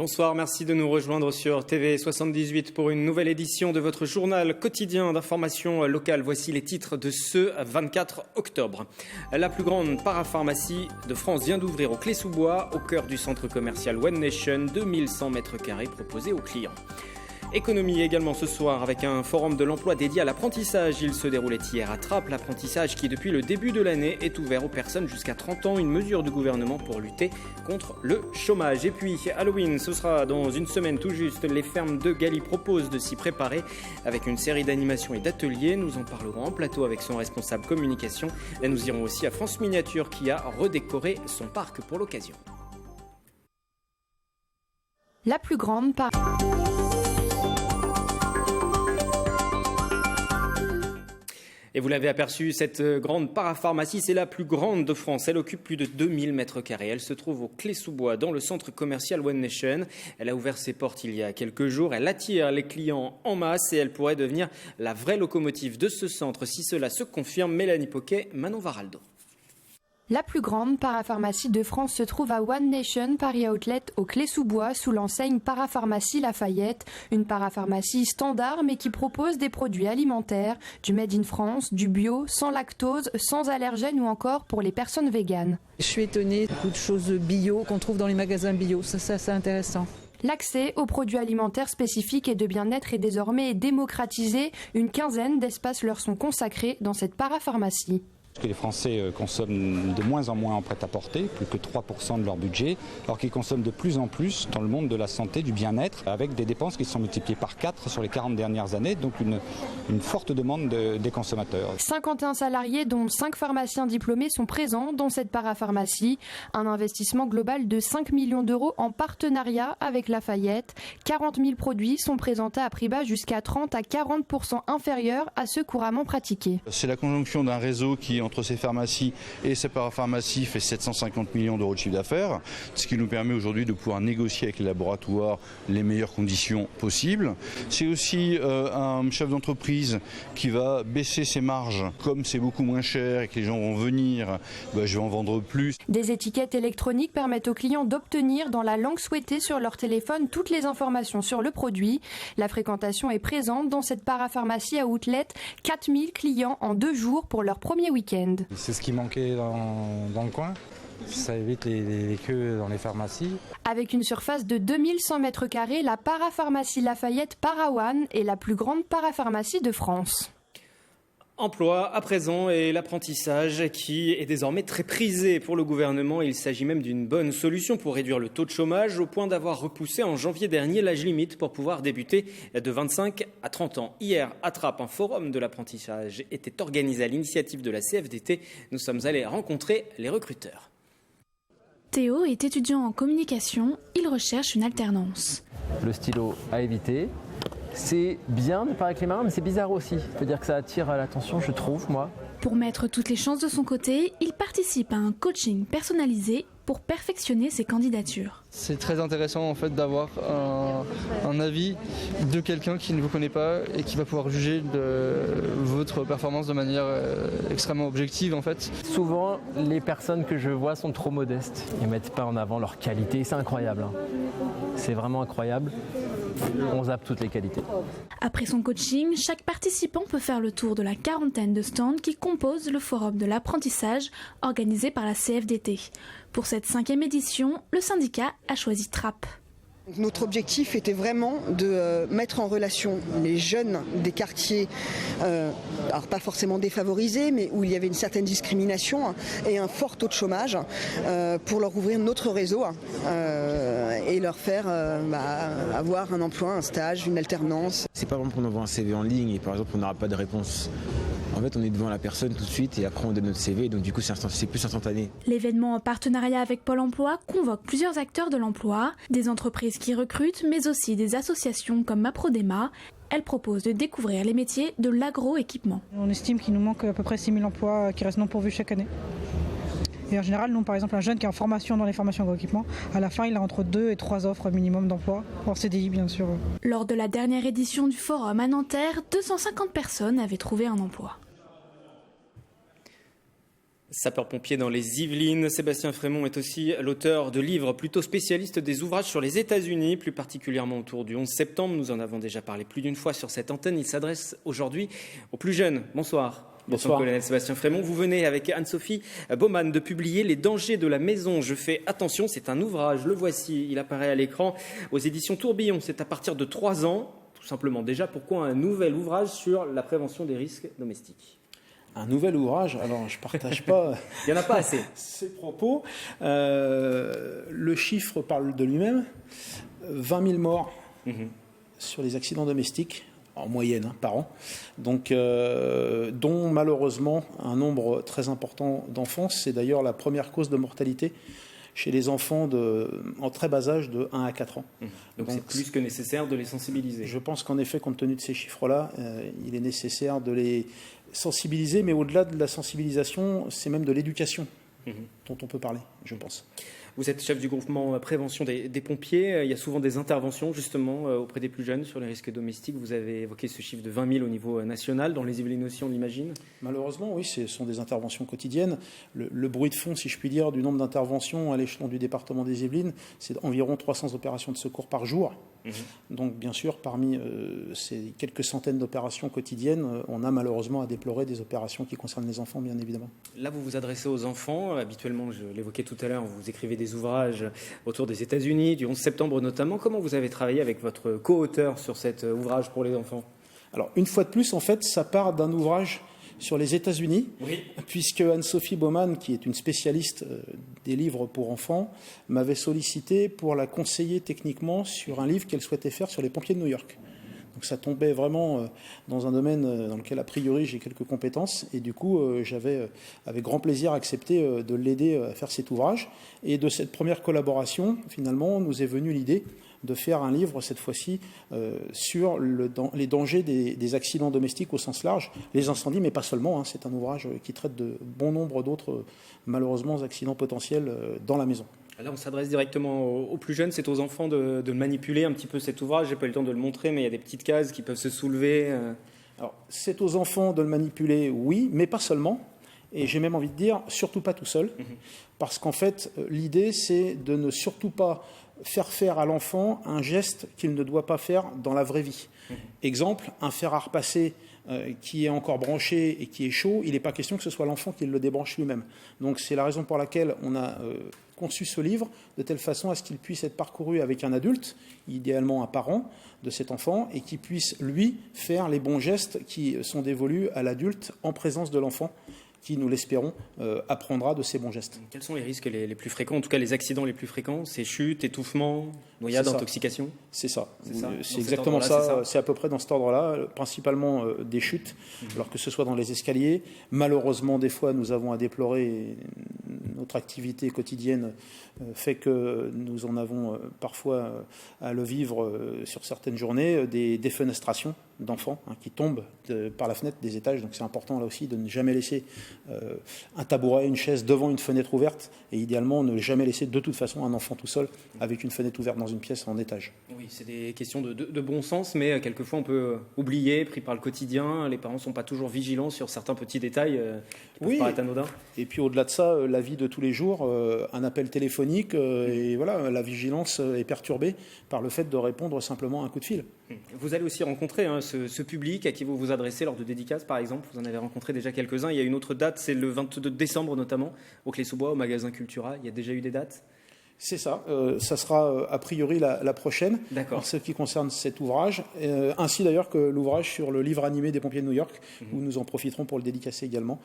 Bonsoir, merci de nous rejoindre sur TV 78 pour une nouvelle édition de votre journal quotidien d'information locale. Voici les titres de ce 24 octobre. La plus grande parapharmacie de France vient d'ouvrir au Clé-sous-Bois, au cœur du centre commercial One Nation, 2100 mètres carrés proposés aux clients. Économie également ce soir avec un forum de l'emploi dédié à l'apprentissage. Il se déroulait hier à Trappes, l'apprentissage qui depuis le début de l'année est ouvert aux personnes jusqu'à 30 ans, une mesure du gouvernement pour lutter contre le chômage. Et puis Halloween, ce sera dans une semaine tout juste. Les fermes de Galie proposent de s'y préparer avec une série d'animations et d'ateliers. Nous en parlerons en plateau avec son responsable communication. Et nous irons aussi à France Miniature qui a redécoré son parc pour l'occasion. La plus grande Et vous l'avez aperçu, cette grande parapharmacie, c'est la plus grande de France. Elle occupe plus de 2000 mètres carrés. Elle se trouve au Clé-sous-Bois, dans le centre commercial One Nation. Elle a ouvert ses portes il y a quelques jours. Elle attire les clients en masse et elle pourrait devenir la vraie locomotive de ce centre. Si cela se confirme, Mélanie Poquet, Manon Varaldo. La plus grande parapharmacie de France se trouve à One Nation, Paris Outlet, au Clé-sous-Bois, sous l'enseigne Parapharmacie Lafayette. Une parapharmacie standard, mais qui propose des produits alimentaires, du Made in France, du bio, sans lactose, sans allergènes ou encore pour les personnes véganes. Je suis étonnée, beaucoup de choses bio qu'on trouve dans les magasins bio, ça c'est intéressant. L'accès aux produits alimentaires spécifiques et de bien-être est désormais démocratisé. Une quinzaine d'espaces leur sont consacrés dans cette parapharmacie. Que les Français consomment de moins en moins en prêt-à-porter, plus que 3% de leur budget, alors qu'ils consomment de plus en plus dans le monde de la santé, du bien-être, avec des dépenses qui sont multipliées par 4 sur les 40 dernières années, donc une forte demande des consommateurs. 51 salariés, dont 5 pharmaciens diplômés, sont présents dans cette parapharmacie. Un investissement global de 5 millions d'euros en partenariat avec Lafayette. 40 000 produits sont présentés à prix bas jusqu'à 30 à 40% inférieurs à ceux couramment pratiqués. C'est la conjonction d'un réseau qui, entre ces pharmacies et ces parapharmacies, fait 750 millions d'euros de chiffre d'affaires, ce qui nous permet aujourd'hui de pouvoir négocier avec les laboratoires les meilleures conditions possibles. C'est aussi un chef d'entreprise qui va baisser ses marges. Comme c'est beaucoup moins cher et que les gens vont venir, je vais en vendre plus. Des étiquettes électroniques permettent aux clients d'obtenir dans la langue souhaitée sur leur téléphone toutes les informations sur le produit. La fréquentation est présente dans cette parapharmacie à Outlet. 4000 clients en 2 jours pour leur premier week-end. C'est ce qui manquait dans le coin. Ça évite les queues dans les pharmacies. Avec une surface de 2100 mètres carrés, la parapharmacie Lafayette Parawan est la plus grande parapharmacie de France. Emploi à présent et l'apprentissage qui est désormais très prisé pour le gouvernement. Il s'agit même d'une bonne solution pour réduire le taux de chômage au point d'avoir repoussé en janvier dernier l'âge limite pour pouvoir débuter de 25 à 30 ans. Hier, à Trappes, un forum de l'apprentissage était organisé à l'initiative de la CFDT. Nous sommes allés rencontrer les recruteurs. Théo est étudiant en communication. Il recherche une alternance. Le stylo à éviter. C'est bien de parler avec les mains, mais c'est bizarre aussi. Ça veut dire que ça attire l'attention, je trouve, moi. Pour mettre toutes les chances de son côté, il participe à un coaching personnalisé pour perfectionner ses candidatures. C'est très intéressant en fait d'avoir un avis de quelqu'un qui ne vous connaît pas et qui va pouvoir juger de votre performance de manière extrêmement objective en fait. Souvent, les personnes que je vois sont trop modestes. Ils ne mettent pas en avant leurs qualités, c'est incroyable. C'est vraiment incroyable. On zappe toutes les qualités. Après son coaching, chaque participant peut faire le tour de la quarantaine de stands qui composent le forum de l'apprentissage organisé par la CFDT. Pour cette 5e édition, le syndicat a choisi Trappes. Notre objectif était vraiment de mettre en relation les jeunes des quartiers, alors pas forcément défavorisés, mais où il y avait une certaine discrimination et un fort taux de chômage, pour leur ouvrir notre réseau et leur faire avoir un emploi, un stage, une alternance. C'est pas vraiment qu'on envoie un CV en ligne et par exemple on n'aura pas de réponse. En fait, on est devant la personne tout de suite et après on donne notre CV, donc du coup c'est plus instantané. L'événement en partenariat avec Pôle emploi convoque plusieurs acteurs de l'emploi, des entreprises qui recrutent, mais aussi des associations comme Maprodema. Elle propose de découvrir les métiers de l'agroéquipement. On estime qu'il nous manque à peu près 6 000 emplois qui restent non pourvus chaque année. Et en général, nous, par exemple, un jeune qui est en formation dans les formations agroéquipement, à la fin, il a entre 2 et 3 offres minimum d'emploi, hors CDI bien sûr. Lors de la dernière édition du forum à Nanterre, 250 personnes avaient trouvé un emploi. Sapeur-pompier dans les Yvelines, Sébastien Frémont est aussi l'auteur de livres plutôt spécialistes des ouvrages sur les États-Unis, plus particulièrement autour du 11 septembre. Nous en avons déjà parlé plus d'une fois sur cette antenne. Il s'adresse aujourd'hui aux plus jeunes. Bonsoir. Bonsoir, colonel Sébastien Frémont. Vous venez avec Anne-Sophie Baumann de publier Les dangers de la maison. Je fais attention, c'est un ouvrage. Le voici, il apparaît à l'écran aux éditions Tourbillon. C'est à partir de 3 ans, tout simplement. Déjà, pourquoi un nouvel ouvrage sur la prévention des risques domestiques ? Un nouvel ouvrage, alors je ne partage pas Il n'y en a pas assez. ces propos. Le chiffre parle de lui-même. 20 000 morts sur les accidents domestiques, en moyenne, par an. Donc, dont malheureusement un nombre très important d'enfants. C'est d'ailleurs la première cause de mortalité chez les enfants en très bas âge de 1 à 4 ans. Donc c'est plus que nécessaire de les sensibiliser. Je pense qu'en effet, compte tenu de ces chiffres-là, il est nécessaire de les sensibiliser, mais au-delà de la sensibilisation, c'est même de l'éducation dont on peut parler, je pense. Vous êtes chef du groupement prévention des pompiers. Il y a souvent des interventions justement auprès des plus jeunes sur les risques domestiques. Vous avez évoqué ce chiffre de 20 000 au niveau national. Dans les Yvelines aussi, on l'imagine ? Malheureusement, oui, ce sont des interventions quotidiennes. Le bruit de fond, si je puis dire, du nombre d'interventions à l'échelon du département des Yvelines, c'est environ 300 opérations de secours par jour. Donc, bien sûr, parmi ces quelques centaines d'opérations quotidiennes, on a malheureusement à déplorer des opérations qui concernent les enfants, bien évidemment. Là, vous vous adressez aux enfants. Habituellement, je l'évoquais tout à l'heure, vous écrivez des ouvrages autour des États-Unis, du 11 septembre notamment. Comment vous avez travaillé avec votre co-auteur sur cet ouvrage pour les enfants ? Alors, une fois de plus, en fait, ça part d'un ouvrage sur les États-Unis, puisque Anne-Sophie Baumann, qui est une spécialiste des livres pour enfants, m'avait sollicité pour la conseiller techniquement sur un livre qu'elle souhaitait faire sur les pompiers de New York. Donc ça tombait vraiment dans un domaine dans lequel, a priori, j'ai quelques compétences. Et du coup, j'avais avec grand plaisir accepté de l'aider à faire cet ouvrage. Et de cette première collaboration, finalement, nous est venue l'idée de faire un livre, cette fois-ci, sur les dangers des accidents domestiques au sens large, les incendies, mais pas seulement. C'est un ouvrage qui traite de bon nombre d'autres, malheureusement, accidents potentiels dans la maison. Là, on s'adresse directement aux plus jeunes, c'est aux enfants de manipuler un petit peu cet ouvrage. Je n'ai pas eu le temps de le montrer, mais il y a des petites cases qui peuvent se soulever. Alors, c'est aux enfants de le manipuler, oui, mais pas seulement. Et j'ai même envie de dire, surtout pas tout seul. Parce qu'en fait, l'idée, c'est de ne surtout pas faire à l'enfant un geste qu'il ne doit pas faire dans la vraie vie. Exemple, un fer à repasser qui est encore branché et qui est chaud, il n'est pas question que ce soit l'enfant qui le débranche lui-même. Donc c'est la raison pour laquelle on a conçu ce livre de telle façon à ce qu'il puisse être parcouru avec un adulte, idéalement un parent de cet enfant, et qui puisse, lui, faire les bons gestes qui sont dévolus à l'adulte en présence de l'enfant, qui, nous l'espérons, apprendra de ces bons gestes. Quels sont les risques les plus fréquents, en tout cas les accidents les plus fréquents ? C'est chute, étouffement, noyade, intoxication ? C'est ça. C'est exactement ça. C'est à peu près dans cet ordre-là, principalement des chutes, alors que ce soit dans les escaliers. Malheureusement, des fois, nous avons à déplorer, notre activité quotidienne fait que nous en avons parfois à le vivre sur certaines journées, des défenestrations d'enfants qui tombent par la fenêtre des étages. Donc c'est important là aussi de ne jamais laisser un tabouret, une chaise devant une fenêtre ouverte, et idéalement ne jamais laisser de toute façon un enfant tout seul avec une fenêtre ouverte dans une pièce en étage. Oui, c'est des questions de bon sens, mais quelquefois on peut oublier, pris par le quotidien. Les parents ne sont pas toujours vigilants sur certains petits détails qui peuvent paraître anodins. Et puis au-delà de ça, la vie de tous les jours, un appel téléphonique, et voilà, la vigilance est perturbée par le fait de répondre simplement à un coup de fil. Vous allez aussi rencontrer ce public à qui vous vous adressez lors de dédicaces, par exemple. Vous en avez rencontré déjà quelques-uns. Il y a une autre date, c'est le 22 décembre notamment, au Clé-sous-Bois, au magasin Cultura. Il y a déjà eu des dates ? C'est ça. Ça sera a priori la prochaine, en ce qui concerne cet ouvrage. Ainsi d'ailleurs que l'ouvrage sur le livre animé des pompiers de New York, où nous en profiterons pour le dédicacer également,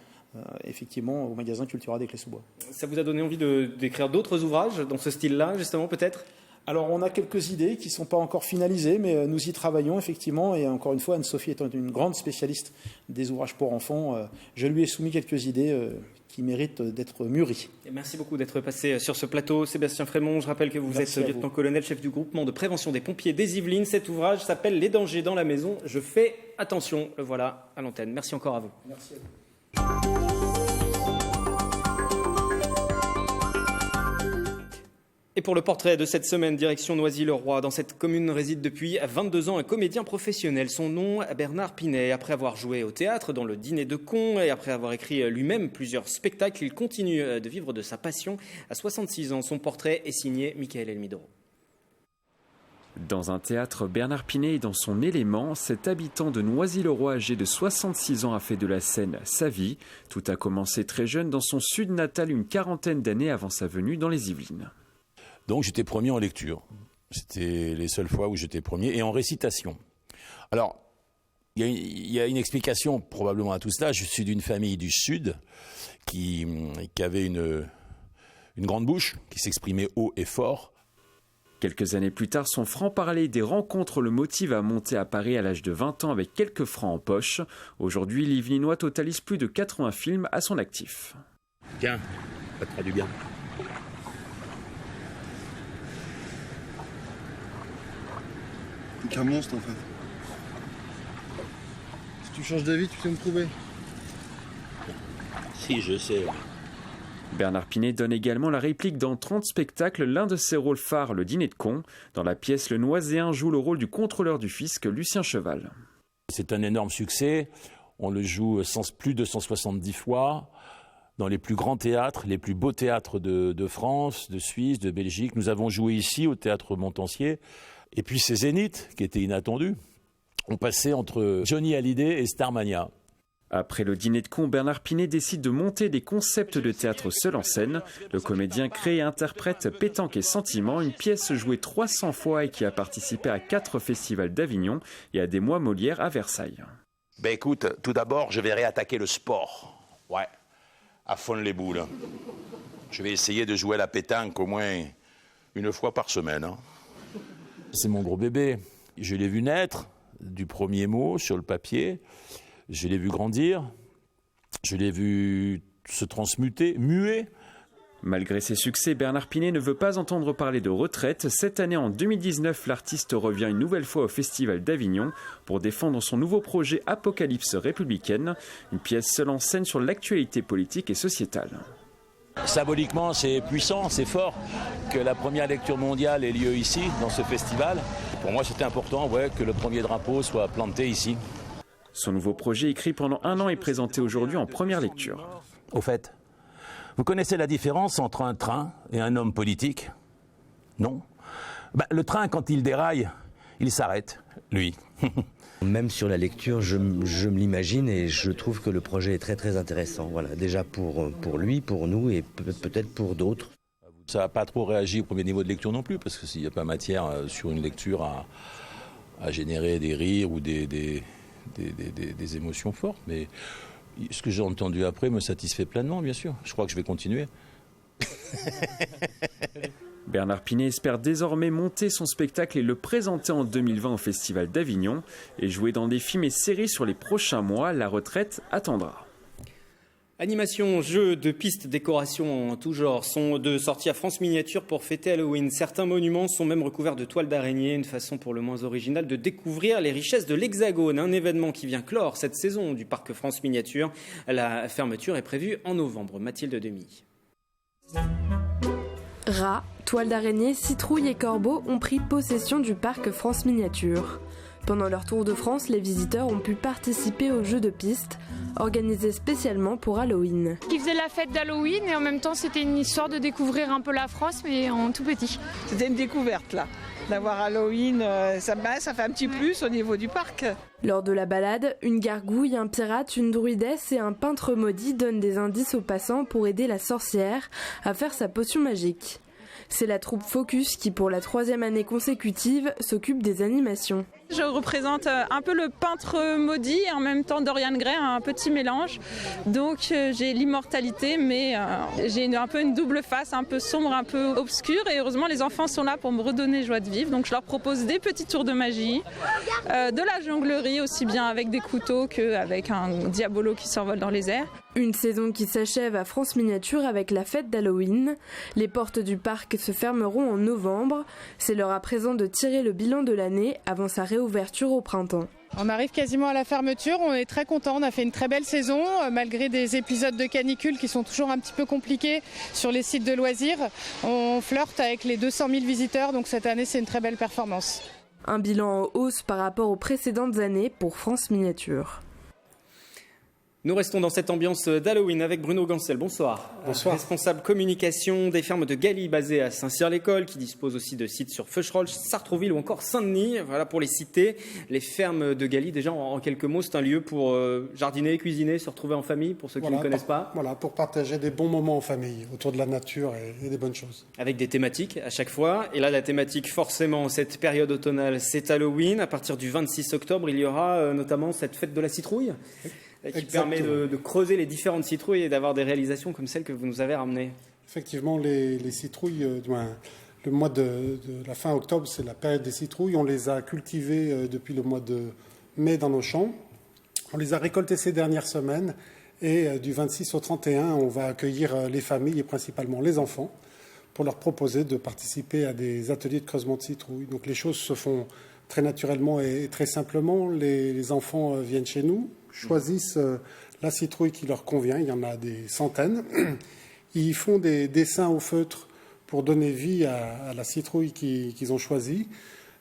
effectivement, au magasin Cultura des Clés-sous-Bois. Ça vous a donné envie d'écrire d'autres ouvrages dans ce style-là, justement, peut-être ? Alors, on a quelques idées qui ne sont pas encore finalisées, mais nous y travaillons, effectivement. Et encore une fois, Anne-Sophie étant une grande spécialiste des ouvrages pour enfants, je lui ai soumis quelques idées qui méritent d'être mûries. Et merci beaucoup d'être passé sur ce plateau. Sébastien Frémont, je rappelle que vous êtes lieutenant-colonel, chef du groupement de prévention des pompiers des Yvelines. Cet ouvrage s'appelle « Les dangers dans la maison. Je fais attention ». Le voilà à l'antenne. Merci encore à vous. Merci à vous. Et pour le portrait de cette semaine, direction Noisy-le-Roi. Dans cette commune réside depuis 22 ans un comédien professionnel. Son nom, Bernard Pinet. Après avoir joué au théâtre dans le Dîner de Con et après avoir écrit lui-même plusieurs spectacles, il continue de vivre de sa passion. À 66 ans, son portrait est signé Michael Elmidoro. Dans un théâtre, Bernard Pinet est dans son élément. Cet habitant de Noisy-le-Roi âgé de 66 ans a fait de la scène sa vie. Tout a commencé très jeune dans son sud natal, une quarantaine d'années avant sa venue dans les Yvelines. Donc j'étais premier en lecture. C'était les seules fois où j'étais premier. Et en récitation. Alors, il y a une explication probablement à tout cela. Je suis d'une famille du Sud qui avait une grande bouche, qui s'exprimait haut et fort. Quelques années plus tard, son franc-parler des rencontres le motive à monter à Paris à l'âge de 20 ans avec quelques francs en poche. Aujourd'hui, l'Yvelinois totalise plus de 80 films à son actif. Tiens, ça te fera du bien. T'es qu'un monstre en fait. Si tu changes d'avis, tu sais me trouver. Si, je sais. Bernard Pinet donne également la réplique dans 30 spectacles, l'un de ses rôles phares, le Dîner de Con. Dans la pièce, le Noiséen joue le rôle du contrôleur du fisc, Lucien Cheval. C'est un énorme succès. On le joue plus de 170 fois dans les plus grands théâtres, les plus beaux théâtres de France, de Suisse, de Belgique. Nous avons joué ici au Théâtre Montansier. Et puis ces zéniths, qui étaient inattendus, ont passé entre Johnny Hallyday et Starmania. Après le Dîner de Con, Bernard Pinet décide de monter des concepts de théâtre seul en scène. Le comédien crée et interprète Pétanque et Sentiment, une pièce jouée 300 fois et qui a participé à 4 festivals d'Avignon et à des mois Molière à Versailles. Ben écoute, tout d'abord, je vais réattaquer le sport. Ouais, à fond les boules. Je vais essayer de jouer à la pétanque au moins une fois par semaine. C'est mon gros bébé. Je l'ai vu naître du premier mot sur le papier. Je l'ai vu grandir, je l'ai vu se transmuter, muer. Malgré ses succès, Bernard Pinet ne veut pas entendre parler de retraite. Cette année, en 2019, l'artiste revient une nouvelle fois au Festival d'Avignon pour défendre son nouveau projet Apocalypse républicaine, une pièce seule en scène sur l'actualité politique et sociétale. Symboliquement, c'est puissant, c'est fort que la première lecture mondiale ait lieu ici, dans ce festival. Pour moi, c'était important que le premier drapeau soit planté ici. Son nouveau projet, écrit pendant 1 an, est présenté aujourd'hui en première lecture. Au fait, vous connaissez la différence entre un train et un homme politique ? Non ? Le train, quand il déraille, il s'arrête, lui. Même sur la lecture, je me l'imagine et je trouve que le projet est très très intéressant. Voilà, déjà pour lui, pour nous et peut-être pour d'autres. Ça n'a pas trop réagi au premier niveau de lecture non plus, parce qu'il n'y a pas matière sur une lecture à générer des rires ou des émotions fortes, mais ce que j'ai entendu après me satisfait pleinement, bien sûr. Je crois que je vais continuer. Bernard Pinet espère désormais monter son spectacle et le présenter en 2020 au Festival d'Avignon et jouer dans des films et séries sur les prochains mois. La retraite attendra. Animation, jeux de pistes, décorations en tout genre sont de sortie à France Miniature pour fêter Halloween. Certains monuments sont même recouverts de toiles d'araignée, une façon pour le moins originale de découvrir les richesses de l'Hexagone. Un événement qui vient clore cette saison du parc France Miniature. La fermeture est prévue en novembre. Mathilde Demy. Rats, toiles d'araignée, citrouilles et corbeaux ont pris possession du parc France Miniature. Pendant leur tour de France, les visiteurs ont pu participer aux jeux de pistes, organisés spécialement pour Halloween. Ils faisaient la fête d'Halloween et en même temps c'était une histoire de découvrir un peu la France, mais en tout petit. C'était une découverte là, d'avoir Halloween, ça fait un petit plus au niveau du parc. Lors de la balade, une gargouille, un pirate, une druidesse et un peintre maudit donnent des indices aux passants pour aider la sorcière à faire sa potion magique. C'est la troupe Focus qui, pour la 3e année consécutive, s'occupe des animations. Je représente un peu le peintre maudit et en même temps Dorian Gray, un petit mélange. Donc j'ai l'immortalité, mais j'ai un peu une double face, un peu sombre, un peu obscure. Et heureusement, les enfants sont là pour me redonner joie de vivre. Donc je leur propose des petits tours de magie, de la jonglerie, aussi bien avec des couteaux qu'avec un diabolo qui s'envole dans les airs. Une saison qui s'achève à France Miniature avec la fête d'Halloween. Les portes du parc se fermeront en novembre. C'est l'heure à présent de tirer le bilan de l'année avant sa réouverture réouverture au printemps. On arrive quasiment à la fermeture, on est très content, on a fait une très belle saison, malgré des épisodes de canicule qui sont toujours un petit peu compliqués sur les sites de loisirs. On flirte avec les 200 000 visiteurs, donc cette année c'est une très belle performance. Un bilan en hausse par rapport aux précédentes années pour France Miniature. Nous restons dans cette ambiance d'Halloween avec Bruno Gancel. Bonsoir. Bonsoir. Responsable communication des fermes de Galie basées à Saint-Cyr-l'École, qui dispose aussi de sites sur Feucherolles, Sartrouville ou encore Saint-Denis. Voilà pour les citer. Les fermes de Galie, déjà en quelques mots, c'est un lieu pour jardiner, cuisiner, se retrouver en famille, pour ceux qui ne connaissent pas. Voilà, pour partager des bons moments en famille, autour de la nature et des bonnes choses. Avec des thématiques à chaque fois. Et là, la thématique, forcément, cette période automnale, c'est Halloween. À partir du 26 octobre, il y aura notamment cette fête de la citrouille. Qui permet de creuser les différentes citrouilles et d'avoir des réalisations comme celle que vous nous avez ramenées. Effectivement, les citrouilles, le mois de la fin octobre, c'est la période des citrouilles. On les a cultivées depuis le mois de mai dans nos champs. On les a récoltées ces dernières semaines et du 26 au 31, on va accueillir les familles et principalement les enfants pour leur proposer de participer à des ateliers de creusement de citrouilles. Donc les choses se font très naturellement et très simplement. Les enfants viennent chez nous, choisissent la citrouille qui leur convient, il y en a des centaines. Ils font des dessins au feutre pour donner vie à la citrouille qu'ils ont choisie.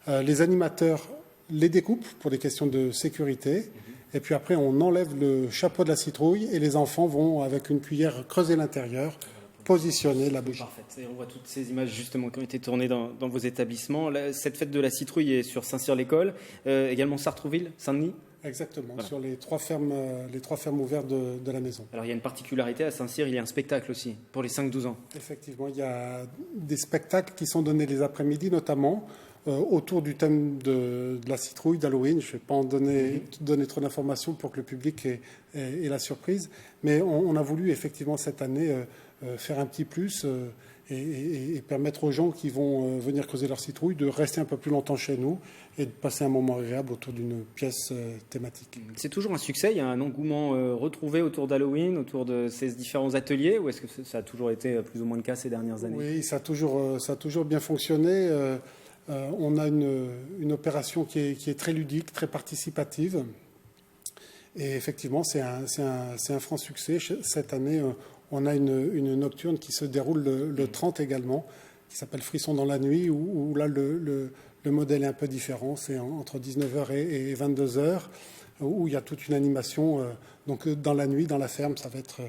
Les animateurs les découpent pour des questions de sécurité. Et puis après, on enlève le chapeau de la citrouille et les enfants vont, avec une cuillère, creuser l'intérieur, positionner la bougie. Parfait. Et on voit toutes ces images justement qui ont été tournées dans vos établissements. Cette fête de la citrouille est sur Saint-Cyr-l'École, également Sartrouville, Saint-Denis. Exactement, voilà. Sur les trois fermes ouvertes de la maison. Alors il y a une particularité à Saint-Cyr, il y a un spectacle aussi pour les 5-12 ans. Effectivement, il y a des spectacles qui sont donnés les après-midi notamment autour du thème de la citrouille d'Halloween. Je ne vais pas en donner trop d'informations pour que le public ait la surprise, mais on a voulu effectivement cette année faire un petit plus et permettre aux gens qui vont venir creuser leur citrouille de rester un peu plus longtemps chez nous et de passer un moment agréable autour d'une pièce thématique. C'est toujours un succès, il y a un engouement retrouvé autour d'Halloween, autour de ces différents ateliers, ou est-ce que ça a toujours été plus ou moins le cas ces dernières années? Oui, ça a toujours bien fonctionné. On a une opération qui est très ludique, très participative. Et effectivement, c'est un franc succès. Cette année, on a une nocturne qui se déroule le 30 également, qui s'appelle Frisson dans la nuit, où là, le modèle est un peu différent. C'est entre 19h et 22h, où il y a toute une animation. Donc, dans la nuit, dans la ferme, ça va être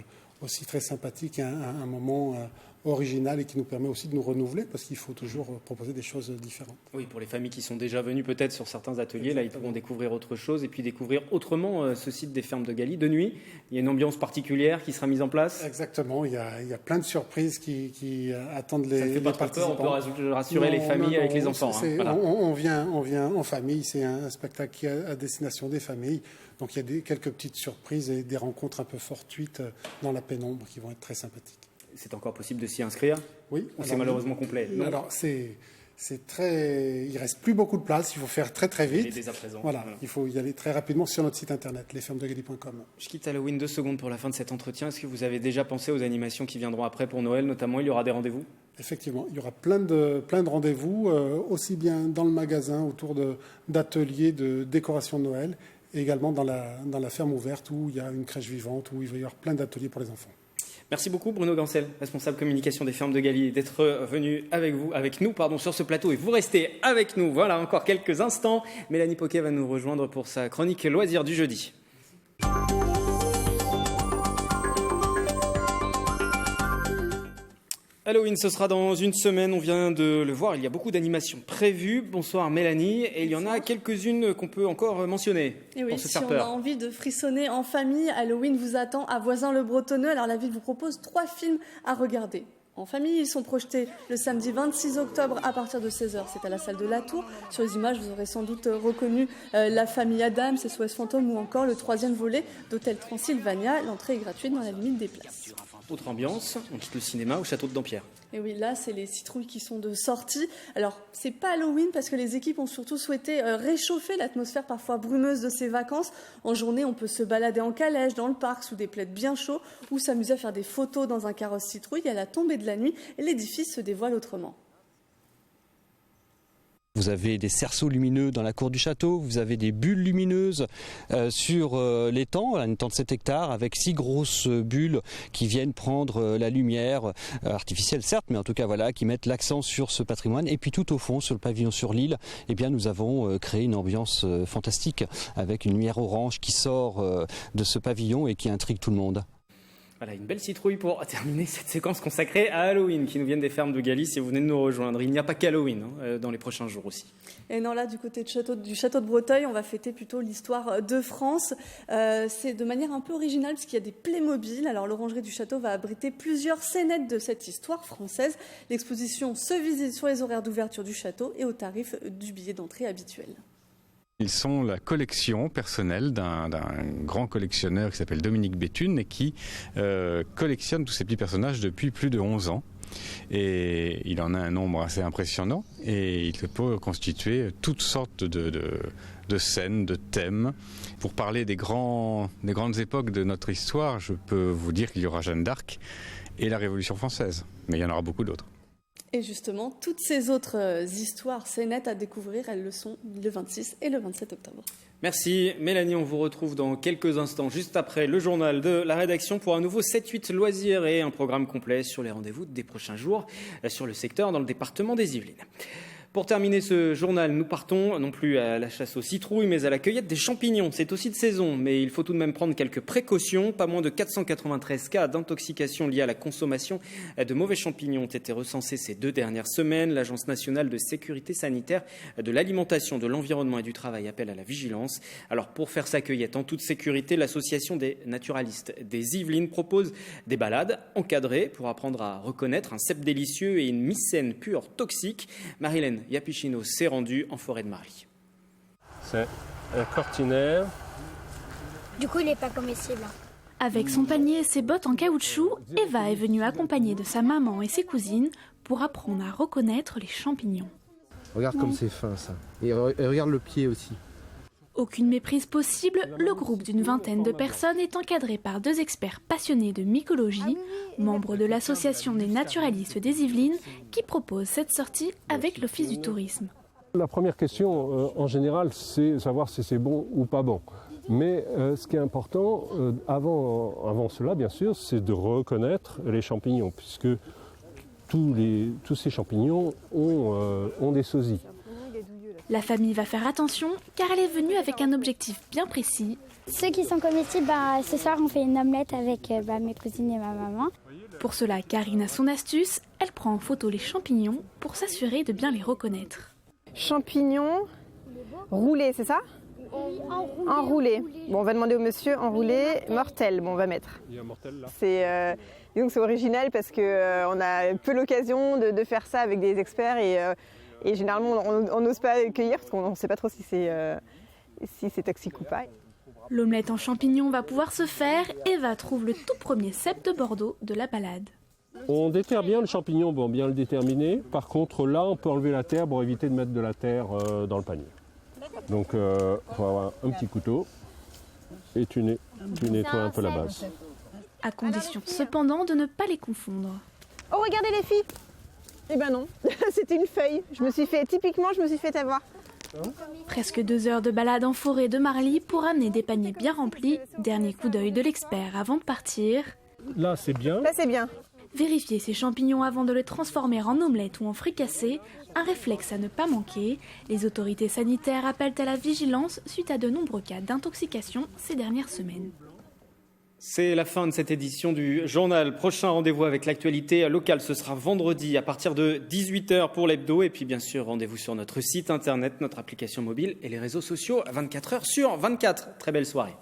aussi très sympathique, un moment original et qui nous permet aussi de nous renouveler parce qu'il faut toujours proposer des choses différentes. Oui, pour les familles qui sont déjà venues peut-être sur certains ateliers, là ils pourront découvrir autre chose et puis découvrir autrement ce site des fermes de Galie de nuit. Il y a une ambiance particulière qui sera mise en place. Exactement, il y a plein de surprises qui attendent les participants. On peut rassurer les familles avec les enfants. Voilà. On vient en famille, c'est un spectacle qui est à destination des familles. Donc il y a quelques petites surprises et des rencontres un peu fortuites dans la pénombre qui vont être très sympathiques. C'est encore possible de s'y inscrire? Oui. Ou c'est malheureusement complet? Non. Alors il reste plus beaucoup de place. Il faut faire très très vite. Dès à présent. Voilà. Il faut y aller très rapidement sur notre site internet, lesfermesdegalie.com. Je quitte Halloween 2 secondes pour la fin de cet entretien. Est-ce que vous avez déjà pensé aux animations qui viendront après pour Noël, notamment? Il y aura des rendez-vous? Effectivement, il y aura plein de rendez-vous, aussi bien dans le magasin autour d'ateliers de décoration de Noël, et également dans la ferme ouverte où il y a une crèche vivante, où il va y avoir plein d'ateliers pour les enfants. Merci beaucoup Bruno Gancel, responsable communication des fermes de Galie, d'être venu avec nous sur ce plateau et vous restez avec nous. Voilà, encore quelques instants. Mélanie Poquet va nous rejoindre pour sa chronique loisirs du jeudi. Halloween, ce sera dans une semaine, on vient de le voir, il y a beaucoup d'animations prévues. Bonsoir Mélanie, et il y en a quelques-unes qu'on peut encore mentionner pour se faire peur. Si on a envie de frissonner en famille, Halloween vous attend à Voisins-le-Bretonneux. Alors la ville vous propose 3 films à regarder. En famille, ils sont projetés le samedi 26 octobre à partir de 16h. C'est à la salle de la Tour. Sur les images, vous aurez sans doute reconnu La famille Adams, SOS Fantôme ou encore le 3e volet d'Hôtel Transylvania. L'entrée est gratuite dans la limite des places. Autre ambiance, on quitte le cinéma au château de Dampierre. Et oui, là, c'est les citrouilles qui sont de sortie. Alors, c'est pas Halloween parce que les équipes ont surtout souhaité réchauffer l'atmosphère parfois brumeuse de ces vacances. En journée, on peut se balader en calèche dans le parc sous des plaids bien chauds ou s'amuser à faire des photos dans un carrosse citrouille. À la tombée de la nuit, l'édifice se dévoile autrement. Vous avez des cerceaux lumineux dans la cour du château, vous avez des bulles lumineuses sur l'étang, un étang de 7 hectares avec 6 grosses bulles qui viennent prendre la lumière, artificielle certes, mais en tout cas voilà, qui mettent l'accent sur ce patrimoine. Et puis tout au fond, sur le pavillon sur l'île, eh bien, nous avons créé une ambiance fantastique avec une lumière orange qui sort de ce pavillon et qui intrigue tout le monde. Voilà, une belle citrouille pour terminer cette séquence consacrée à Halloween qui nous viennent des fermes de Galice et vous venez de nous rejoindre. Il n'y a pas qu'Halloween dans les prochains jours aussi. Et non, là, du côté du château de Breteuil, on va fêter plutôt l'histoire de France. C'est de manière un peu originale parce qu'il y a des Playmobil. Alors, l'orangerie du château va abriter plusieurs scénettes de cette histoire française. L'exposition se visite sur les horaires d'ouverture du château et au tarif du billet d'entrée habituel. Ils sont la collection personnelle d'un grand collectionneur qui s'appelle Dominique Béthune et qui collectionne tous ces petits personnages depuis plus de 11 ans. Et il en a un nombre assez impressionnant et il peut constituer toutes sortes de scènes, de thèmes. Pour parler des grandes époques de notre histoire, je peux vous dire qu'il y aura Jeanne d'Arc et la Révolution française, mais il y en aura beaucoup d'autres. Et justement, toutes ces autres histoires, scénettes à découvrir, elles le sont le 26 et le 27 octobre. Merci Mélanie, on vous retrouve dans quelques instants, juste après le journal de la rédaction pour un nouveau 7-8 loisirs et un programme complet sur les rendez-vous des prochains jours sur le secteur dans le département des Yvelines. Pour terminer ce journal, nous partons non plus à la chasse aux citrouilles, mais à la cueillette des champignons. C'est aussi de saison, mais il faut tout de même prendre quelques précautions. Pas moins de 493 cas d'intoxication liés à la consommation de mauvais champignons ont été recensés ces 2 dernières semaines. L'Agence nationale de sécurité sanitaire de l'alimentation, de l'environnement et du travail appelle à la vigilance. Alors pour faire sa cueillette en toute sécurité, l'association des naturalistes des Yvelines propose des balades encadrées pour apprendre à reconnaître un cèpe délicieux et une mycène pure toxique. Marilène Yapichino s'est rendue en forêt de Marly. C'est un cortinaire. Du coup, il n'est pas comestible. Avec son panier et ses bottes en caoutchouc, Eva est venue accompagnée de sa maman et ses cousines pour apprendre à reconnaître les champignons. Regarde comme c'est fin ça. Et regarde le pied aussi. Aucune méprise possible, le groupe d'une vingtaine de personnes est encadré par 2 experts passionnés de mycologie, membres de l'association des naturalistes des Yvelines, qui propose cette sortie avec l'Office du tourisme. La première question, en général, c'est savoir si c'est bon ou pas bon. Mais ce qui est important, avant cela, bien sûr, c'est de reconnaître les champignons, puisque tous ces champignons ont des sosies. La famille va faire attention car elle est venue avec un objectif bien précis. Ceux qui sont comestibles, ce soir on fait une omelette avec mes cousines et ma maman. Pour cela, Karine a son astuce, elle prend en photo les champignons pour s'assurer de bien les reconnaître. Champignons roulés, c'est ça? Enroulés. Bon, on va demander au monsieur enroulé, mortel. Bon, on va mettre. Il y a un mortel là. C'est original parce qu'on a peu l'occasion de faire ça avec des experts et généralement, on n'ose pas cueillir parce qu'on ne sait pas trop si c'est toxique ou pas. L'omelette en champignons va pouvoir se faire. Eva trouve le tout premier cèpe de Bordeaux de la balade. On déterre bien le champignon, bon, bien le déterminer. Par contre, là, on peut enlever la terre pour éviter de mettre de la terre dans le panier. Donc, il faut avoir un petit couteau et tu nettoies un peu la base. À condition cependant de ne pas les confondre. Oh, regardez les filles! Eh ben non, c'était une feuille. Je me suis fait avoir. Presque 2 heures de balade en forêt de Marly pour amener des paniers bien remplis. Dernier coup d'œil de l'expert avant de partir. Là, c'est bien. Là, c'est bien. Vérifier ces champignons avant de les transformer en omelette ou en fricassé, un réflexe à ne pas manquer. Les autorités sanitaires appellent à la vigilance suite à de nombreux cas d'intoxication ces dernières semaines. C'est la fin de cette édition du journal. Prochain rendez-vous avec l'actualité locale, ce sera vendredi à partir de 18h pour l'hebdo. Et puis bien sûr, rendez-vous sur notre site internet, notre application mobile et les réseaux sociaux 24h sur 24. Très belle soirée.